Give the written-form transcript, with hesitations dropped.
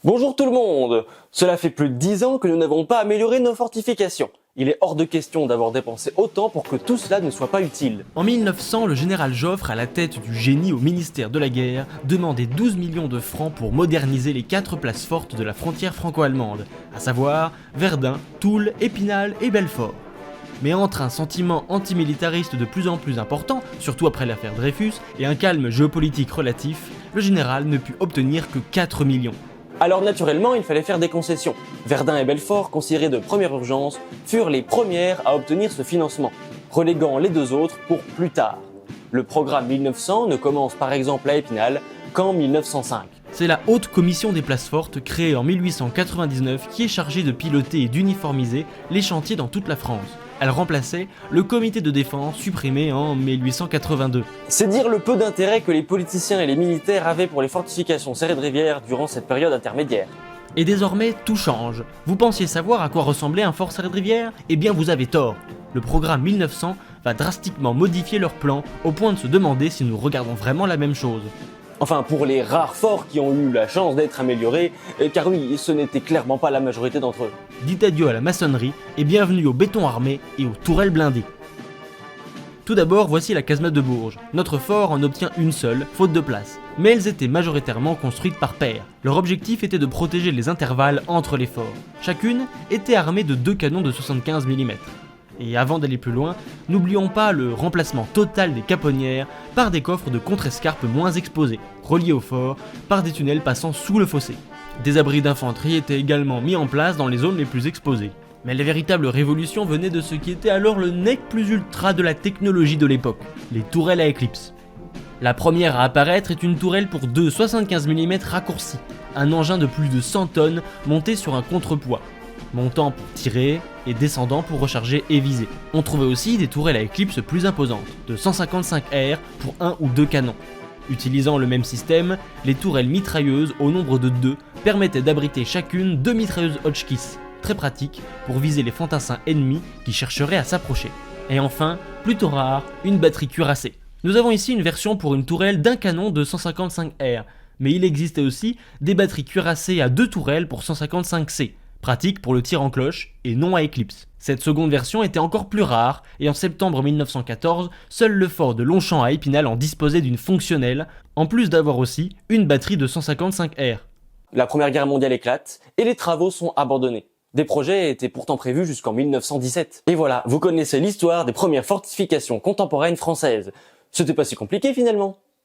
Bonjour tout le monde! Cela fait plus de 10 ans que nous n'avons pas amélioré nos fortifications. Il est hors de question d'avoir dépensé autant pour que tout cela ne soit pas utile. En 1900, le général Joffre, à la tête du génie au ministère de la guerre, demandait 12 millions de francs pour moderniser les 4 places fortes de la frontière franco-allemande, à savoir Verdun, Toul, Épinal et Belfort. Mais entre un sentiment antimilitariste de plus en plus important, surtout après l'affaire Dreyfus, et un calme géopolitique relatif, le général ne put obtenir que 4 millions. Alors naturellement, il fallait faire des concessions. Verdun et Belfort, considérés de première urgence, furent les premières à obtenir ce financement, reléguant les deux autres pour plus tard. Le programme 1900 ne commence par exemple à Épinal qu'en 1905. C'est la Haute Commission des Places Fortes, créée en 1899, qui est chargée de piloter et d'uniformiser les chantiers dans toute la France. Elle remplaçait le comité de défense supprimé en 1882. C'est dire le peu d'intérêt que les politiciens et les militaires avaient pour les fortifications serrées de rivière durant cette période intermédiaire. Et désormais, tout change. Vous pensiez savoir à quoi ressemblait un fort serré de rivière ? Eh bien, vous avez tort. Le programme 1900 va drastiquement modifier leur plan, au point de se demander si nous regardons vraiment la même chose. Enfin, pour les rares forts qui ont eu la chance d'être améliorés, car oui, ce n'était clairement pas la majorité d'entre eux. Dites adieu à la maçonnerie et bienvenue au béton armé et aux tourelles blindées. Tout d'abord, voici la casemate de Bourges. Notre fort en obtient une seule, faute de place. Mais elles étaient majoritairement construites par paires. Leur objectif était de protéger les intervalles entre les forts. Chacune était armée de 2 canons de 75 mm. Et avant d'aller plus loin, n'oublions pas le remplacement total des caponnières par des coffres de contre-escarpe moins exposés, reliés au fort par des tunnels passant sous le fossé. Des abris d'infanterie étaient également mis en place dans les zones les plus exposées. Mais la véritable révolution venait de ce qui était alors le nec plus ultra de la technologie de l'époque, les tourelles à éclipse. La première à apparaître est une tourelle pour 2 75 mm raccourcis, un engin de plus de 100 tonnes monté sur un contrepoids, montant pour tirer et descendant pour recharger et viser. On trouvait aussi des tourelles à éclipse plus imposantes, de 155 R pour 1 ou 2 canons. Utilisant le même système, les tourelles mitrailleuses au nombre de 2 permettaient d'abriter chacune 2 mitrailleuses Hotchkiss, très pratiques pour viser les fantassins ennemis qui chercheraient à s'approcher. Et enfin, plutôt rare, une batterie cuirassée. Nous avons ici une version pour une tourelle d'un canon de 155 R, mais il existait aussi des batteries cuirassées à 2 tourelles pour 155 C, pratique pour le tir en cloche et non à éclipse. Cette seconde version était encore plus rare, et en septembre 1914, seul le fort de Longchamp à Épinal en disposait d'une fonctionnelle, en plus d'avoir aussi une batterie de 155 R. La Première Guerre mondiale éclate, et les travaux sont abandonnés. Des projets étaient pourtant prévus jusqu'en 1917. Et voilà, vous connaissez l'histoire des premières fortifications contemporaines françaises. C'était pas si compliqué finalement.